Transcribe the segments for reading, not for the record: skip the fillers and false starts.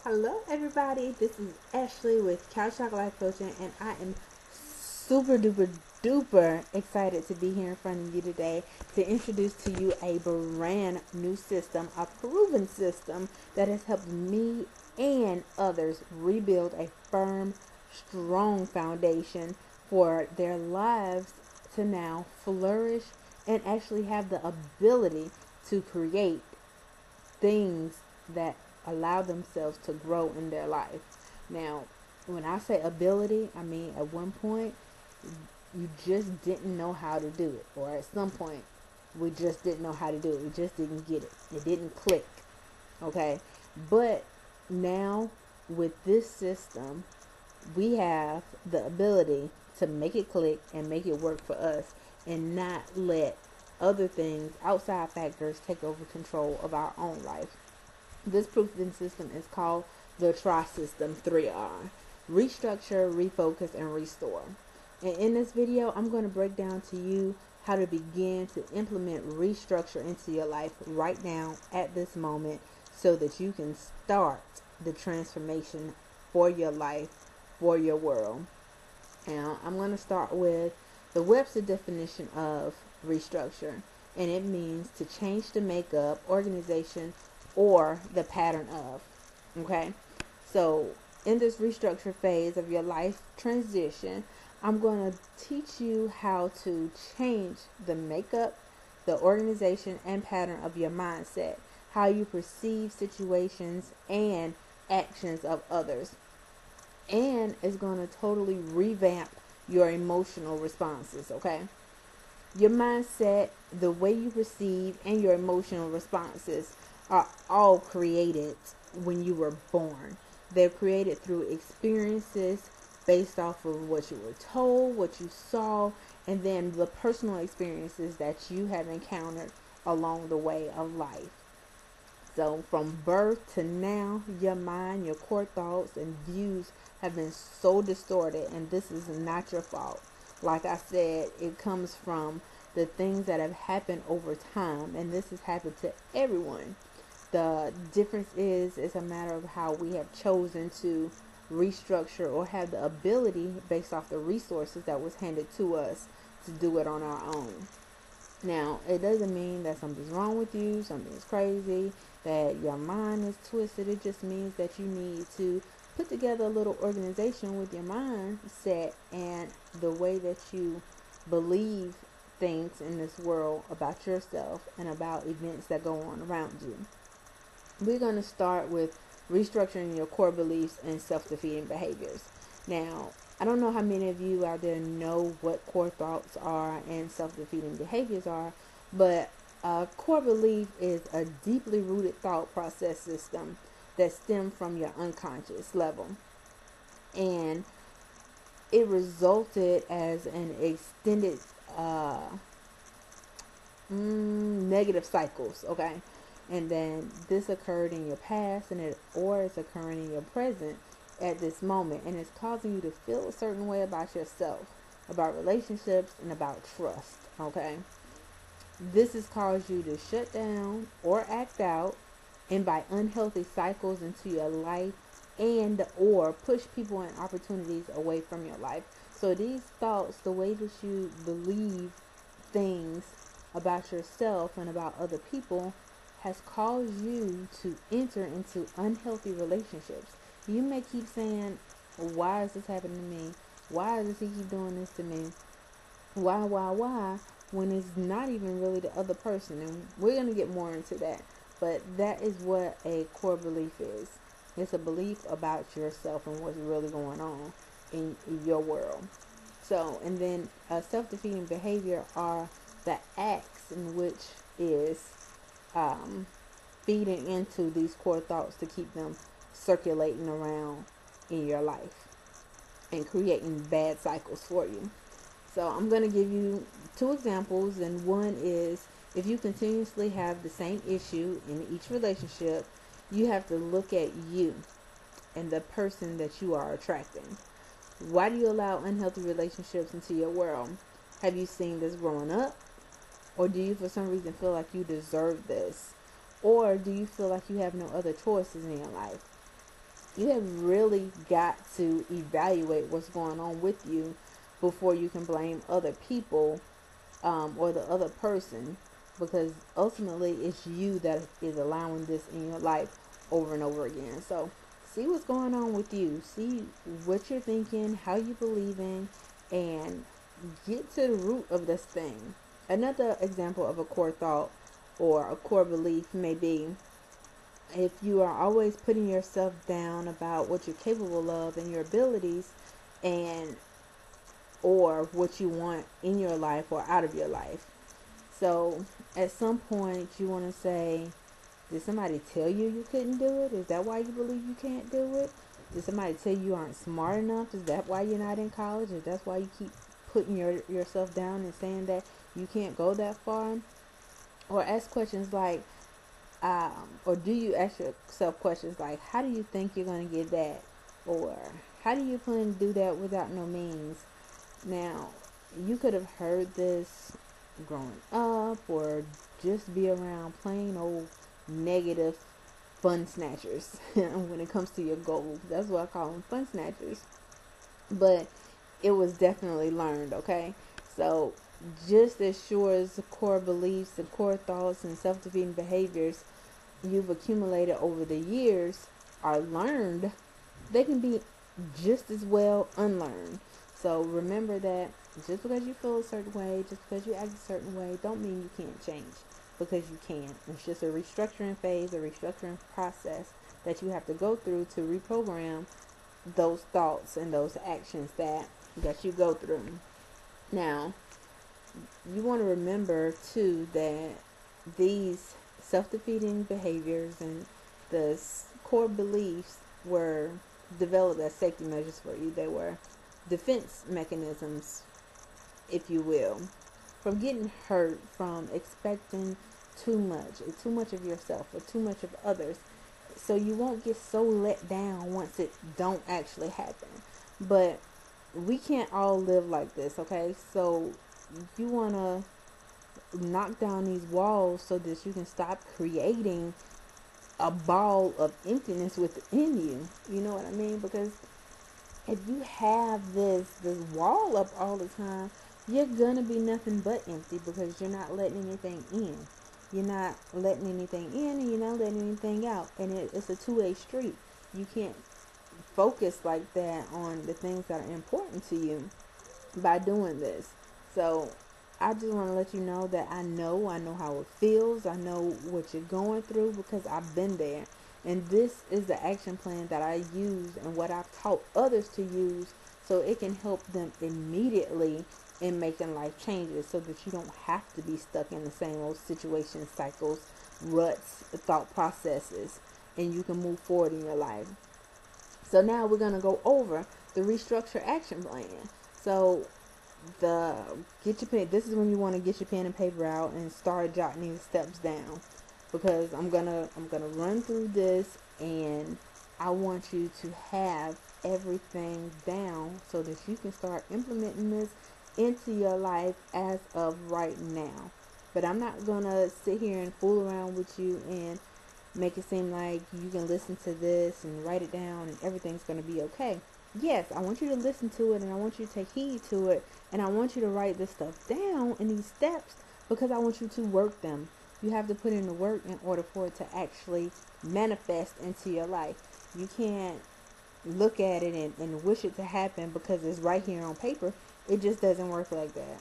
Hello, everybody. This is Ashley with Couch Talk Life Coaching, and I am super duper duper excited to be here in front of you today to introduce to you a brand new system, a proven system that has helped me and others rebuild a firm, strong foundation for their lives to now flourish and actually have the ability to create things that allow themselves to grow in their life. Now, when I say ability, I mean at one point you just didn't know how to do it, or at some point we just didn't know how to do it. We just didn't get it. It didn't click. Okay? But now with this system, we have the ability to make it click and make it work for us and not let other things, outside factors, take over control of our own life. This proofing system is called the TRI system, 3R. Restructure, refocus, and restore. And in this video, I'm going to break down to you how to begin to implement restructure into your life right now at this moment so that you can start the transformation for your life, for your world. Now, I'm going to start with the Webster definition of restructure, and it means to change the makeup, organization, or the pattern of. Okay, so in this restructure phase of your life transition, I'm going to teach you how to change the makeup, the organization, and pattern of your mindset, how you perceive situations and actions of others, and it's going to totally revamp your emotional responses. Okay, your mindset, the way you perceive, and your emotional responses are all created when you were born. They're created through experiences based off of what you were told, what you saw, and then the personal experiences that you have encountered along the way of life. So from birth to now, your mind, your core thoughts and views have been so distorted, and this is not your fault. Like I said, it comes from the things that have happened over time, and this has happened to everyone. The difference is it's a matter of how we have chosen to restructure or have the ability based off the resources that was handed to us to do it on our own. Now, it doesn't mean that something's wrong with you, something's crazy, that your mind is twisted. It just means that you need to put together a little organization with your mindset and the way that you believe things in this world about yourself and about events that go on around you. We're going to start with restructuring your core beliefs and self-defeating behaviors. Now, I don't know how many of you out there know what core thoughts are and self-defeating behaviors are, but a core belief is a deeply rooted thought process system that stems from your unconscious level. And it resulted as an extended negative cycles, okay? And then this occurred in your past or it's occurring in your present at this moment, and it's causing you to feel a certain way about yourself, about relationships, and about trust. Okay, this has caused you to shut down or act out, invite unhealthy cycles into your life, and or push people and opportunities away from your life. So these thoughts, the way that you believe things about yourself and about other people, has caused you to enter into unhealthy relationships. You may keep saying, why is this happening to me? Why does he keep doing this to me? Why? When it's not even really the other person. And we're going to get more into that. But that is what a core belief is. It's a belief about yourself and what's really going on in your world. So, and then self-defeating behavior are the acts in which is feeding into these core thoughts to keep them circulating around in your life and creating bad cycles for you. So I'm going to give you two examples, and one is if you continuously have the same issue in each relationship, you have to look at you and the person that you are attracting. Why do you allow unhealthy relationships into your world? Have you seen this growing up? Or do you for some reason feel like you deserve this? Or do you feel like you have no other choices in your life? You have really got to evaluate what's going on with you before you can blame other people, or the other person, because ultimately it's you that is allowing this in your life over and over again. So see what's going on with you, see what you're thinking, how you believing, and get to the root of this thing. Another example of a core thought or a core belief may be if you are always putting yourself down about what you're capable of and your abilities, and or what you want in your life or out of your life. So at some point you want to say, did somebody tell you you couldn't do it? Is that why you believe you can't do it? Did somebody tell you aren't smart enough? Is that why you're not in college? Is that why you keep putting yourself down and saying that you can't go that far? Or ask questions like, or do you ask yourself questions like, how do you think you're going to get that? Or how do you plan to do that without no means? Now, you could have heard this growing up, or just be around plain old negative fun snatchers when it comes to your goals. That's what I call them, fun snatchers. But it was definitely learned, okay? So just as sure as the core beliefs and core thoughts and self-defeating behaviors you've accumulated over the years are learned, they can be just as well unlearned. So remember that just because you feel a certain way, just because you act a certain way, don't mean you can't change, because you can. It's just a restructuring phase, a restructuring process that you have to go through to reprogram those thoughts and those actions that you go through. Now, you want to remember too that these self-defeating behaviors and the core beliefs were developed as safety measures for you. They were defense mechanisms, if you will, from getting hurt, from expecting too much of yourself or too much of others, so you won't get so let down once it don't actually happen. But we can't all live like this, okay? So you want to knock down these walls so that you can stop creating a ball of emptiness within you. You know what I mean? Because if you have this wall up all the time, you're gonna be nothing but empty, because you're not letting anything in. You're not letting anything in, and you're not letting anything out. And it's a two-way street. You can't focus like that on the things that are important to you by doing this. So I just want to let you know that I know how it feels. I know what you're going through, because I've been there. And this is the action plan that I use and what I've taught others to use, so it can help them immediately in making life changes, so that you don't have to be stuck in the same old situation, cycles, ruts, thought processes, and you can move forward in your life. So now we're going to go over the restructure action plan. So get your pen. This is when you want to get your pen and paper out and start jotting these steps down, because I'm gonna run through this, and I want you to have everything down so that you can start implementing this into your life as of right now. But I'm not gonna sit here and fool around with you and make it seem like you can listen to this and write it down and everything's gonna be okay. Yes, I want you to listen to it, and I want you to take heed to it, and I want you to write this stuff down in these steps, because I want you to work them. You have to put in the work in order for it to actually manifest into your life. You can't look at it and wish it to happen because it's right here on paper. It just doesn't work like that.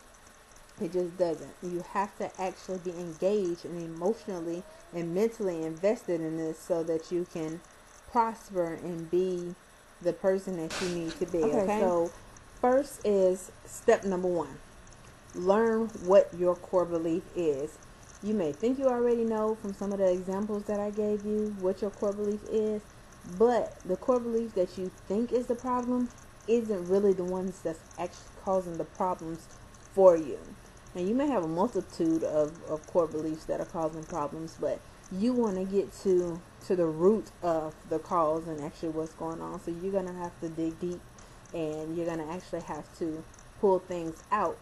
It just doesn't. You have to actually be engaged and emotionally and mentally invested in this, so that you can prosper and be the person that you need to be. Okay? So first is step number 1. Learn what your core belief is. You may think you already know from some of the examples that I gave you what your core belief is, but the core belief that you think is the problem isn't really the ones that's actually causing the problems for you. And you may have a multitude of core beliefs that are causing problems, but you want to get to the root of the cause and actually what's going on. So you're going to have to dig deep, and you're going to actually have to pull things out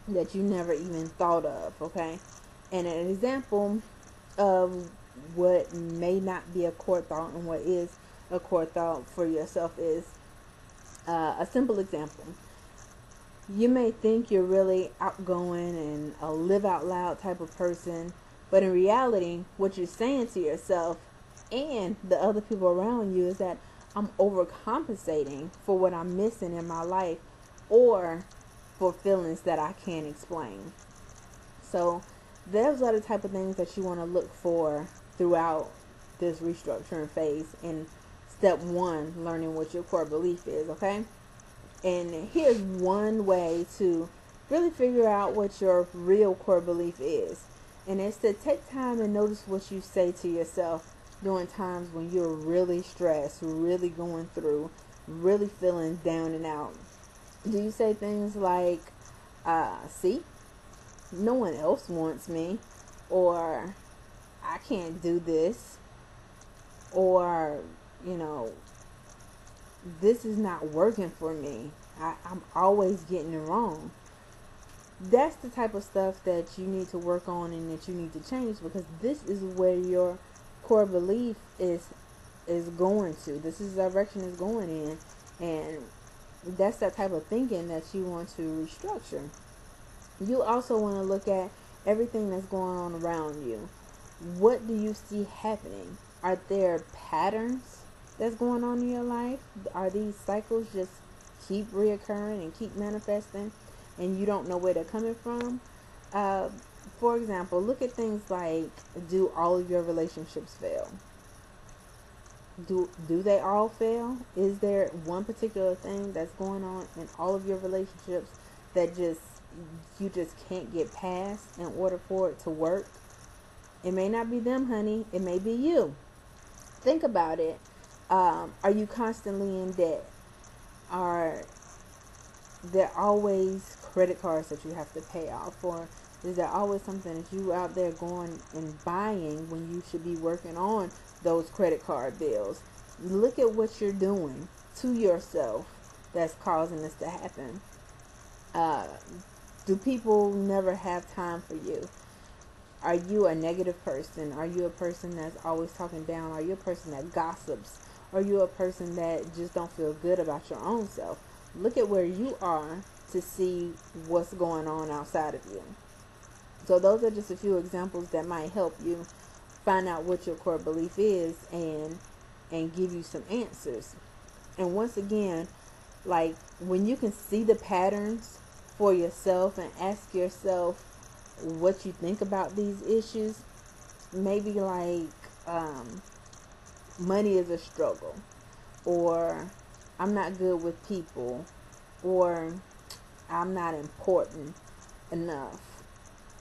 that you never even thought of, okay? And an example of what may not be a core thought and what is a core thought for yourself is a simple example. You may think you're really outgoing and a live out loud type of person, but in reality, what you're saying to yourself and the other people around you is that I'm overcompensating for what I'm missing in my life or for feelings that I can't explain. So those are the type of things that you want to look for throughout this restructuring phase. And step one, learning what your core belief is, okay? And here's one way to really figure out what your real core belief is. And it's to take time and notice what you say to yourself during times when you're really stressed, really going through, really feeling down and out. Do you say things like, see, no one else wants me, or I can't do this, or, this is not working for me. I'm always getting it wrong. That's the type of stuff that you need to work on and that you need to change, because this is where your core belief is going to. This is the direction it's going in, and that's that type of thinking that you want to restructure. You also want to look at everything that's going on around you. What do you see happening? Are there patterns that's going on in your life? Are these cycles just keep reoccurring and keep manifesting and you don't know where they're coming from? For example, look at things like, do all of your relationships fail? Do they all fail? Is there one particular thing that's going on in all of your relationships that you just can't get past in order for it to work? It may not be them, honey. It may be you. Think about it. Are you constantly in debt? Are there always credit cards that you have to pay off? Or is there always something that you out there going and buying when you should be working on those credit card bills? Look at what you're doing to yourself that's causing this to happen. Do people never have time for you? Are you a negative person? Are you a person that's always talking down? Are you a person that gossips? Are you a person that just don't feel good about your own self? Look at where you are to see what's going on outside of you. So those are just a few examples that might help you find out what your core belief is and give you some answers. And once again, like when you can see the patterns for yourself and ask yourself what you think about these issues, maybe like money is a struggle, or I'm not good with people, or I'm not important enough.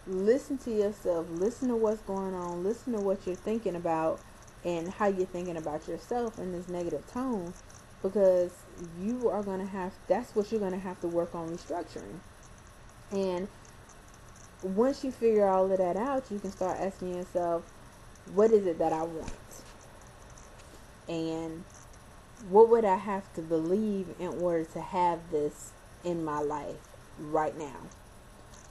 Listen to yourself, listen to what's going on, listen to what you're thinking about and how you're thinking about yourself in this negative tone, because you are going to that's what you're going to have to work on restructuring. And once you figure all of that out, you can start asking yourself, what is it that I want? And what would I have to believe in order to have this in my life right now?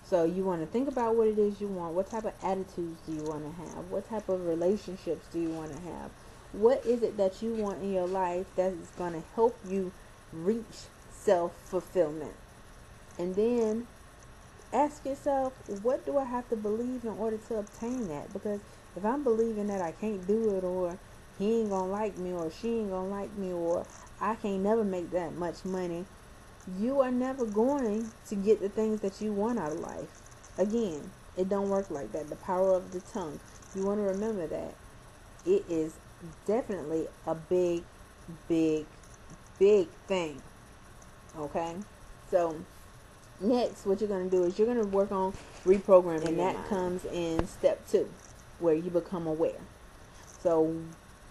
So you want to think about what it is you want. What type of attitudes do you want to have? What type of relationships do you want to have? What is it that you want in your life that is going to help you reach self-fulfillment? And then ask yourself, what do I have to believe in order to obtain that? Because if I'm believing that I can't do it, or he ain't gonna like me, or she ain't gonna like me, or I can't never make that much money, you are never going to get the things that you want out of life. Again, it don't work like that. The power of the tongue. You want to remember that. It is definitely a big, big, big thing. Okay? So next, what you're going to do is you're going to work on reprogramming. And that comes in step 2, where you become aware. So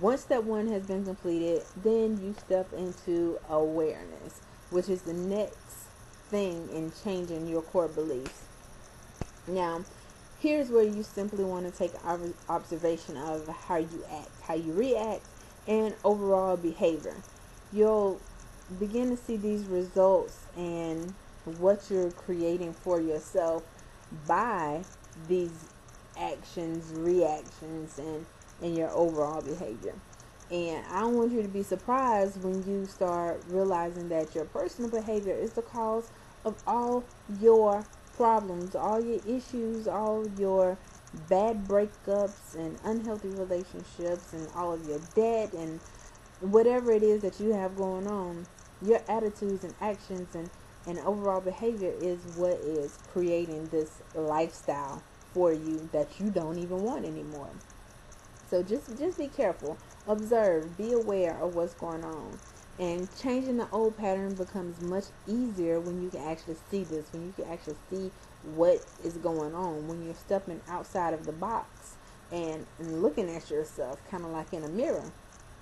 once step 1 has been completed, then you step into awareness, which is the next thing in changing your core beliefs. Now, here's where you simply want to take observation of how you act, how you react, and overall behavior. You'll begin to see these results and what you're creating for yourself by these actions, reactions, and your overall behavior. And I don't want you to be surprised when you start realizing that your personal behavior is the cause of all your problems, all your issues, all your bad breakups and unhealthy relationships and all of your debt and whatever it is that you have going on. Your attitudes and actions and overall behavior is what is creating this lifestyle for you that you don't even want anymore. So just be careful, observe, be aware of what's going on. And changing the old pattern becomes much easier when you can actually see this, when you can actually see what is going on, when you're stepping outside of the box and looking at yourself kind of like in a mirror.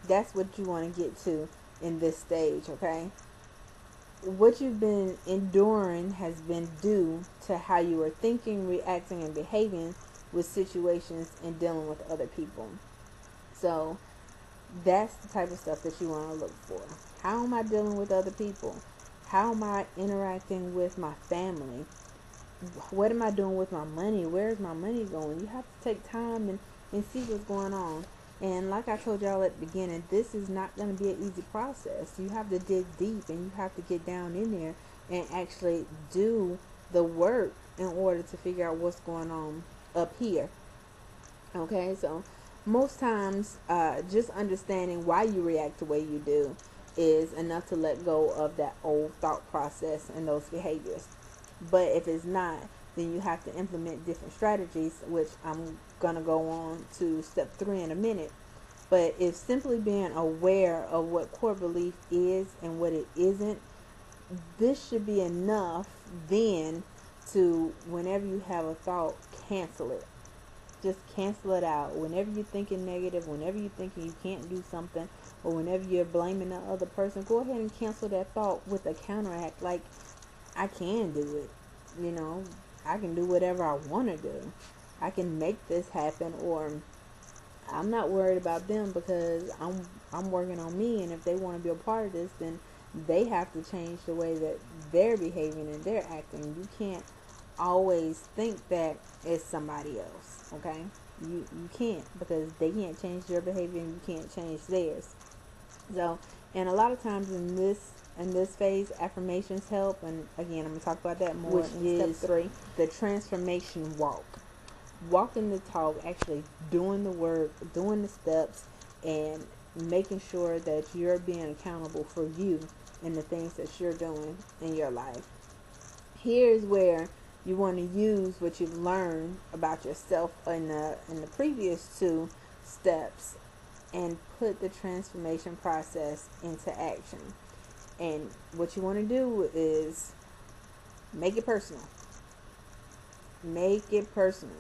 That's what you want to get to in this stage, okay? What you've been enduring has been due to how you are thinking, reacting, and behaving with situations and dealing with other people. So that's the type of stuff that you want to look for. How am I dealing with other people? How am I interacting with my family? What am I doing with my money? Where is my money going? You have to take time and see what's going on. And like I told y'all at the beginning, this is not going to be an easy process. You have to dig deep and you have to get down in there and actually do the work in order to figure out what's going on up here. Okay, so most times just understanding why you react the way you do is enough to let go of that old thought process and those behaviors. But if it's not, then you have to implement different strategies, which I'm going to go on to step 3 in a minute. But if simply being aware of what core belief is and what it isn't, this should be enough then to, whenever you have a thought, cancel it. Just cancel it out. Whenever you're thinking negative, whenever you're thinking you can't do something, or whenever you're blaming the other person, go ahead and cancel that thought with a counteract. Like, I can do it. You know, I can do whatever I want to do. I can make this happen, or I'm not worried about them because I'm working on me, and if they want to be a part of this, then they have to change the way that they're behaving and they're acting. You can't always think that it's somebody else, okay? You can't, because they can't change their behavior and you can't change theirs. So, and a lot of times in this phase, affirmations help, and again, I'm going to talk about that more in step 3, the transformation walk. Walking the talk, actually doing the work, doing the steps, and making sure that you're being accountable for you and the things that you're doing in your life. Here's where you want to use what you've learned about yourself in the previous 2 steps and put the transformation process into action. And what you want to do is make it personal. Make it personal.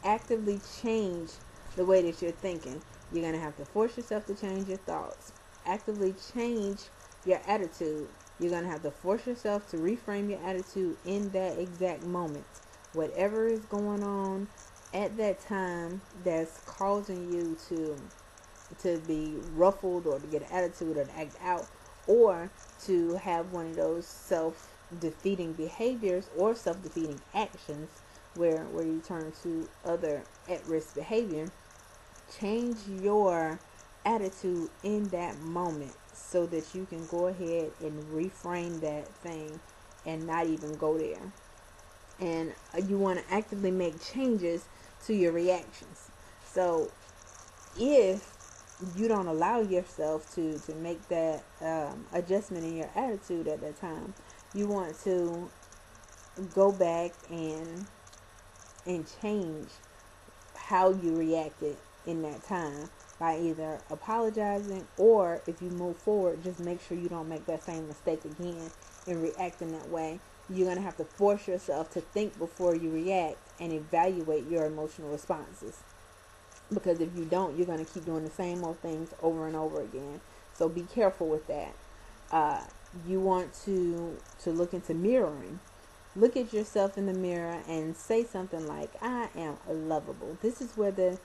Actively change the way that you're thinking. You're going to have to force yourself to change your thoughts. Actively change your attitude. You're going to have to force yourself to reframe your attitude in that exact moment. Whatever is going on at that time that's causing you to be ruffled or to get an attitude or to act out or to have one of those self-defeating behaviors or self-defeating actions where you turn to other at-risk behavior. Change your attitude in that moment so that you can go ahead and reframe that thing and not even go there. And you want to actively make changes to your reactions. So if you don't allow yourself to make that adjustment in your attitude at that time, you want to go back and change how you reacted in that time by either apologizing, or if you move forward, just make sure you don't make that same mistake again and react in that way. You're going to have to force yourself to think before you react and evaluate your emotional responses. Because if you don't, you're going to keep doing the same old things over and over again. So be careful with that. You want to look into mirroring. Look at yourself in the mirror and say something like, I am lovable. This is where the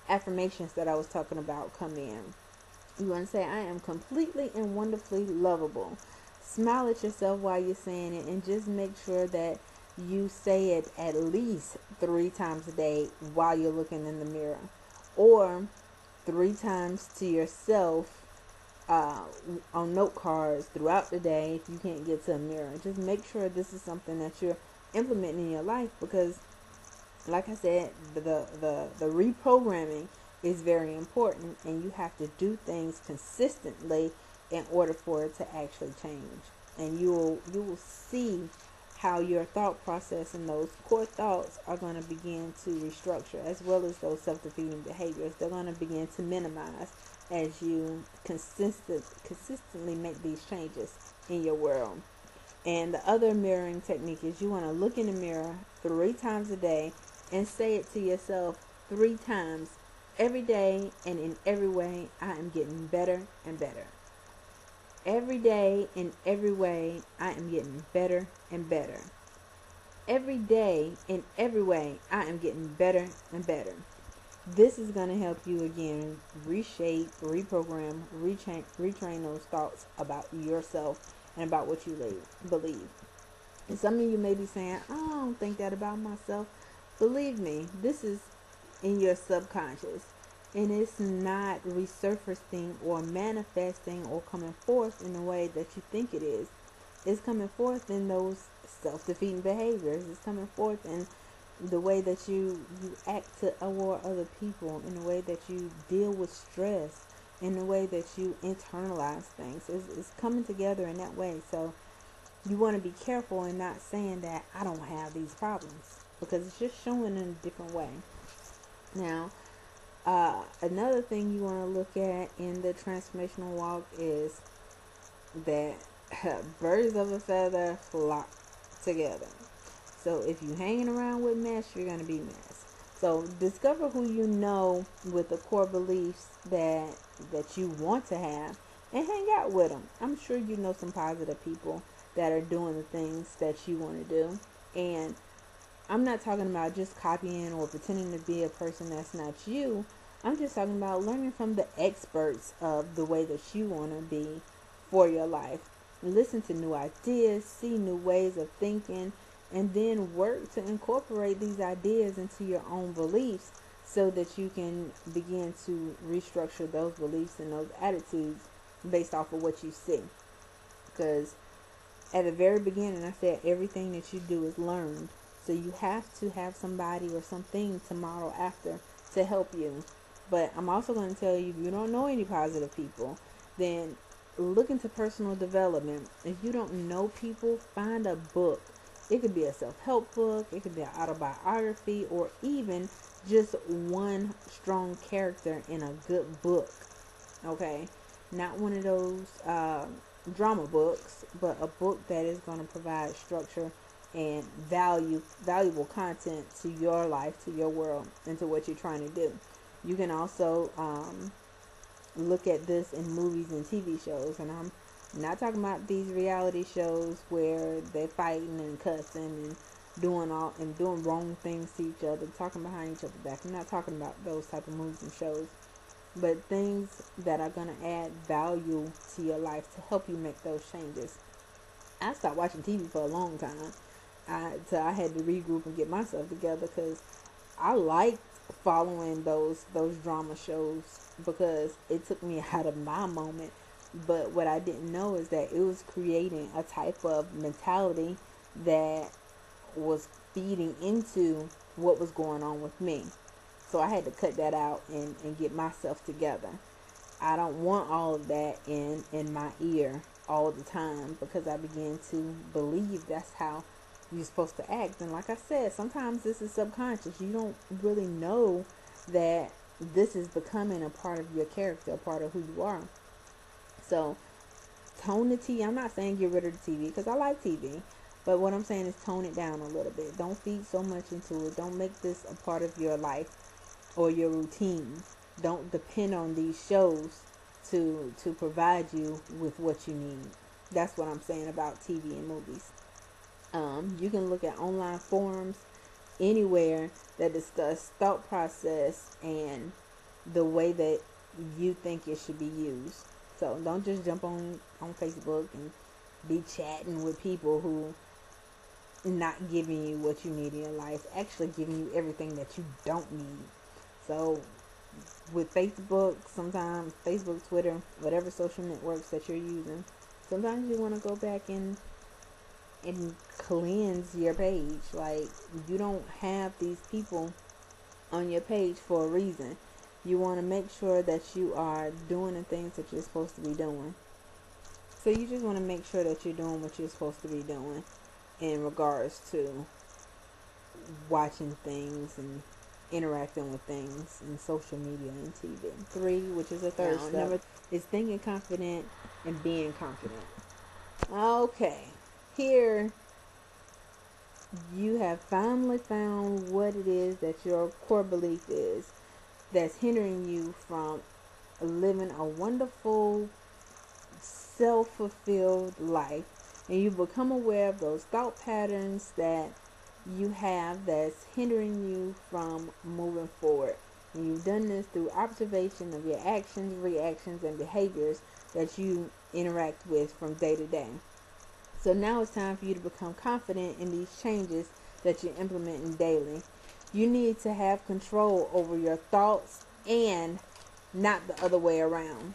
affirmations that I was talking about come in. You want to say, I am completely and wonderfully lovable. Smile at yourself while you're saying it, and just make sure that you say it at least 3 times a day while you're looking in the mirror, or 3 times to yourself uh, on note cards throughout the day. If you can't get to a mirror, just make sure this is something that you're implementing in your life, because like I said, the reprogramming is very important, and you have to do things consistently in order for it to actually change. And you will see how your thought process and those core thoughts are going to begin to restructure, as well as those self-defeating behaviors. They're going to begin to minimize as you consistently make these changes in your world. And the other mirroring technique is you want to look in the mirror 3 times a day and say it to yourself 3 times every day, and in every way I am getting better and better. Every day, in every way, I am getting better and better. Every day, in every way, I am getting better and better. This is going to help you again reshape, reprogram, retrain those thoughts about yourself and about what you believe. And some of you may be saying, I don't think that about myself. Believe me, this is in your subconscious, and it's not resurfacing or manifesting or coming forth in the way that you think it is. It's coming forth in those self-defeating behaviors. It's coming forth in the way that you act toward other people, in the way that you deal with stress, in the way that you internalize things. It's coming together in that way. So you want to be careful in not saying that I don't have these problems, because it's just showing in a different way. Now, another thing you want to look at in the transformational walk is that birds of a feather flock together. So if you're hanging around with mess, you're going to be mess. So discover who you know with the core beliefs that you want to have, and hang out with them. I'm sure you know some positive people that are doing the things that you want to do. And I'm not talking about just copying or pretending to be a person that's not you. I'm just talking about learning from the experts of the way that you want to be for your life. Listen to new ideas, see new ways of thinking, and then work to incorporate these ideas into your own beliefs so that you can begin to restructure those beliefs and those attitudes based off of what you see. Because at the very beginning, I said everything that you do is learned. So you have to have somebody or something to model after to help you. But I'm also going to tell you, if you don't know any positive people, then look into personal development. If you don't know people, find a book. It could be a self-help book, it could be an autobiography, or even just one strong character in a good book. Okay? Not one of those drama books, but a book that is going to provide structure and valuable content to your life, to your world, and to what you're trying to do. You can also look at this in movies and TV shows, and I'm not talking about these reality shows where they're fighting and cussing and doing wrong things to each other, talking behind each other's back. I'm not talking about those type of movies and shows, but things that are going to add value to your life to help you make those changes. I stopped watching TV for a long time. So I had to regroup and get myself together, because I liked following those drama shows because it took me out of my moment. But what I didn't know is that it was creating a type of mentality that was feeding into what was going on with me. So I had to cut that out and get myself together. I don't want all of that in my ear all the time, because I began to believe that's how you're supposed to act. And like I said, sometimes this is subconscious. You don't really know that this is becoming a part of your character, a part of who you are. So tone the TV. I'm not saying get rid of the TV, because I like TV. But what I'm saying is tone it down a little bit. Don't feed so much into it. Don't make this a part of your life or your routine. Don't depend on these shows to provide you with what you need. That's what I'm saying about TV and movies. You can look at online forums anywhere that discuss thought process and the way that you think it should be used. So don't just jump on Facebook and be chatting with people who not giving you what you need in your life, actually giving you everything that you don't need. So with Facebook, sometimes Facebook, Twitter, whatever social networks that you're using, sometimes you want to go back and cleanse your page. Like, you don't have these people on your page for a reason. You want to make sure that you are doing the things that you're supposed to be doing. So you just want to make sure that you're doing what you're supposed to be doing in regards to watching things and interacting with things in social media and TV. 3, which is a third step, number is thinking confident and being confident. Okay, here you have finally found what it is that your core belief is that's hindering you from living a wonderful, self-fulfilled life. And you become aware of those thought patterns that you have that's hindering you from moving forward. And you've done this through observation of your actions, reactions, and behaviors that you interact with from day to day. So now it's time for you to become confident in these changes that you're implementing daily. You need to have control over your thoughts and not the other way around.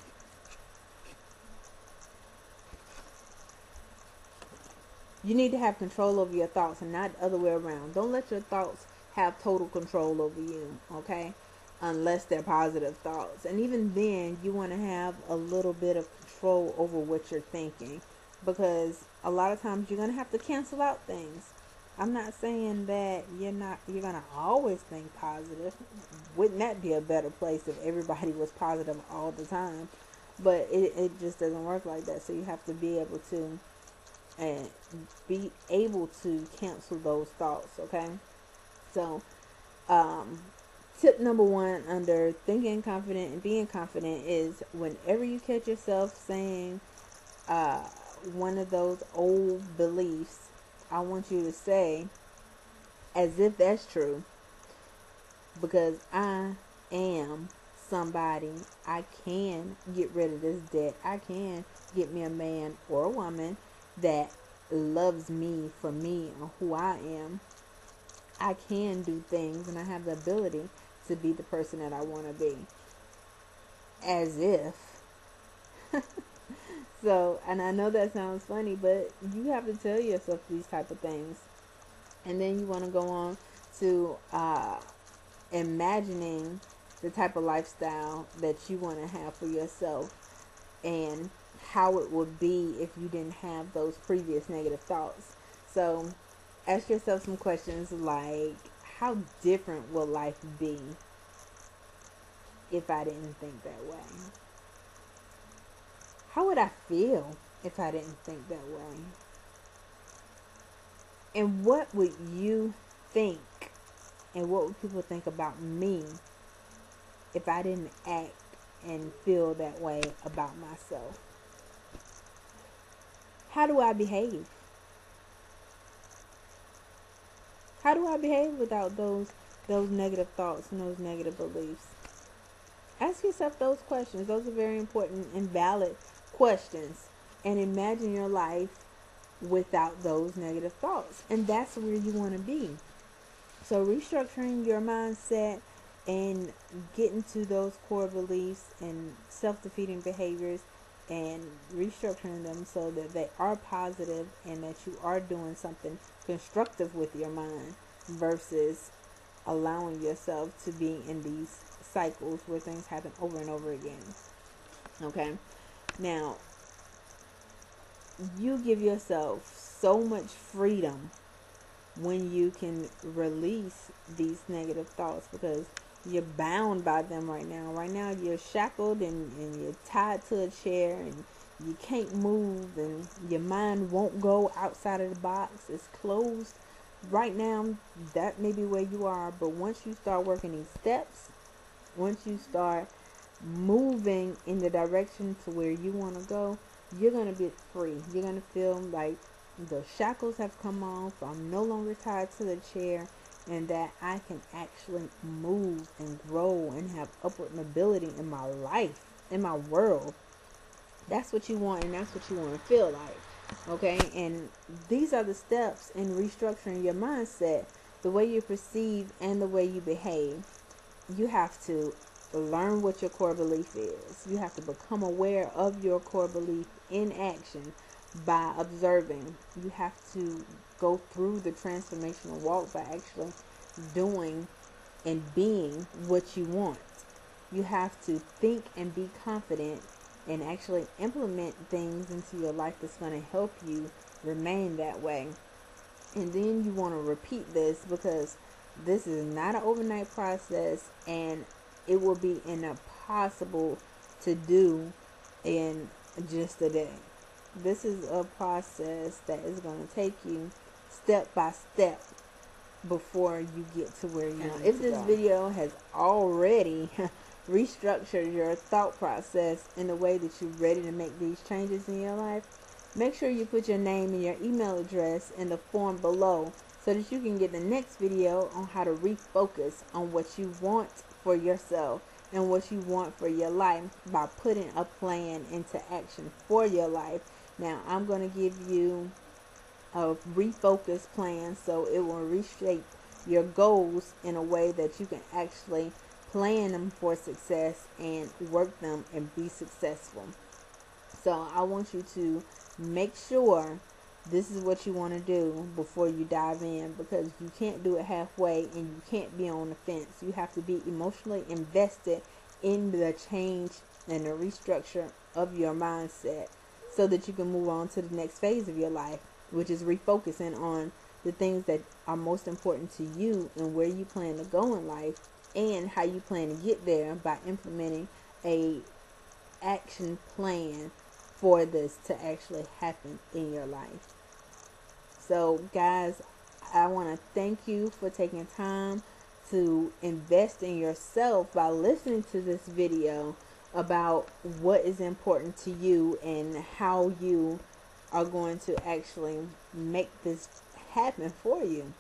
You need to have control over your thoughts and not the other way around. Don't let your thoughts have total control over you, okay? Unless they're positive thoughts. And even then, you want to have a little bit of control over what you're thinking, because a lot of times you're going to have to cancel out things. I'm not saying that you're going to always think positive. Wouldn't that be a better place if everybody was positive all the time? But it just doesn't work like that. So you have to be able to cancel those thoughts, okay? So tip number 1 under thinking confident and being confident is, whenever you catch yourself saying one of those old beliefs, I want you to say, as if that's true, because I am somebody, I can get rid of this debt, I can get me a man or a woman that loves me for me and who I am. I can do things, and I have the ability to be the person that I want to be. As if. So, and I know that sounds funny, but you have to tell yourself these type of things. And then you want to go on to imagining the type of lifestyle that you want to have for yourself, and how it would be if you didn't have those previous negative thoughts. So ask yourself some questions like, how different will life be if I didn't think that way? How would I feel if I didn't think that way? And what would you think, and what would people think about me if I didn't act and feel that way about myself? How do I behave? How do I behave without those negative thoughts and those negative beliefs? Ask yourself those questions. Those are very important and valid questions. And imagine your life without those negative thoughts. And that's where you want to be. So restructuring your mindset and getting to those core beliefs and self-defeating behaviors, and restructuring them so that they are positive and that you are doing something constructive with your mind, versus allowing yourself to be in these cycles where things happen over and over again. Okay? Now, you give yourself so much freedom when you can release these negative thoughts, because you're bound by them right now. Right now you're shackled and you're tied to a chair and you can't move, and your mind won't go outside of the box. It's closed. Right now, that may be where you are, but once you start working these steps, once you start moving in the direction to where you want to go, you're going to get free. You're going to feel like the shackles have come off. I'm no longer tied to the chair, and that I can actually move and grow and have upward mobility in my life, in my world. That's what you want, and that's what you want to feel like. Okay? And these are the steps in restructuring your mindset, the way you perceive and the way you behave. You have to learn what your core belief is. You have to become aware of your core belief in action by observing. You have to go through the transformational walk by actually doing and being what you want. You have to think and be confident and actually implement things into your life that's going to help you remain that way. And then you want to repeat this, because this is not an overnight process, and it will be impossible to do in just a day. This is a process that is going to take you step by step before you get to where you want to go. If this video has already restructured your thought process in the way that you're ready to make these changes in your life, make sure you put your name and your email address in the form below so that you can get the next video on how to refocus on what you want for yourself and what you want for your life by putting a plan into action for your life. Now, I'm going to give you a refocus plan so it will reshape your goals in a way that you can actually plan them for success and work them and be successful. So I want you to make sure this is what you want to do before you dive in, because you can't do it halfway and you can't be on the fence. You have to be emotionally invested in the change and the restructure of your mindset so that you can move on to the next phase of your life, which is refocusing on the things that are most important to you and where you plan to go in life and how you plan to get there by implementing a action plan for this to actually happen in your life. So guys, I want to thank you for taking time to invest in yourself by listening to this video about what is important to you and how you are going to actually make this happen for you.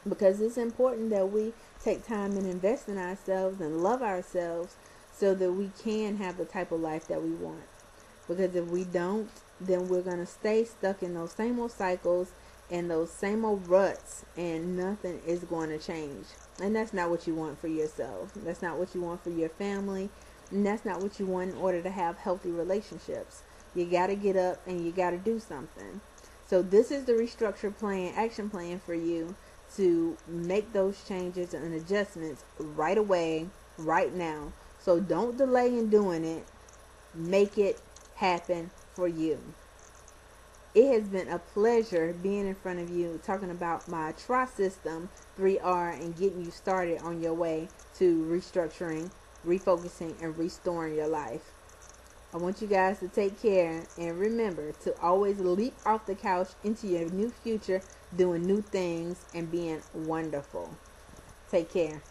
Because it's important that we take time and invest in ourselves and love ourselves so that we can have the type of life that we want. Because if we don't, then we're going to stay stuck in those same old cycles and those same old ruts, and nothing is going to change. And that's not what you want for yourself. That's not what you want for your family. And that's not what you want in order to have healthy relationships. You got to get up and you got to do something. So this is the restructure plan, action plan for you to make those changes and adjustments right away, right now. So don't delay in doing it. Make it happen for you. It has been a pleasure being in front of you talking about my Tri-System 3R and getting you started on your way to restructuring, refocusing, and restoring your life. I want you guys to take care, and remember to always leap off the couch into your new future, doing new things and being wonderful. Take care.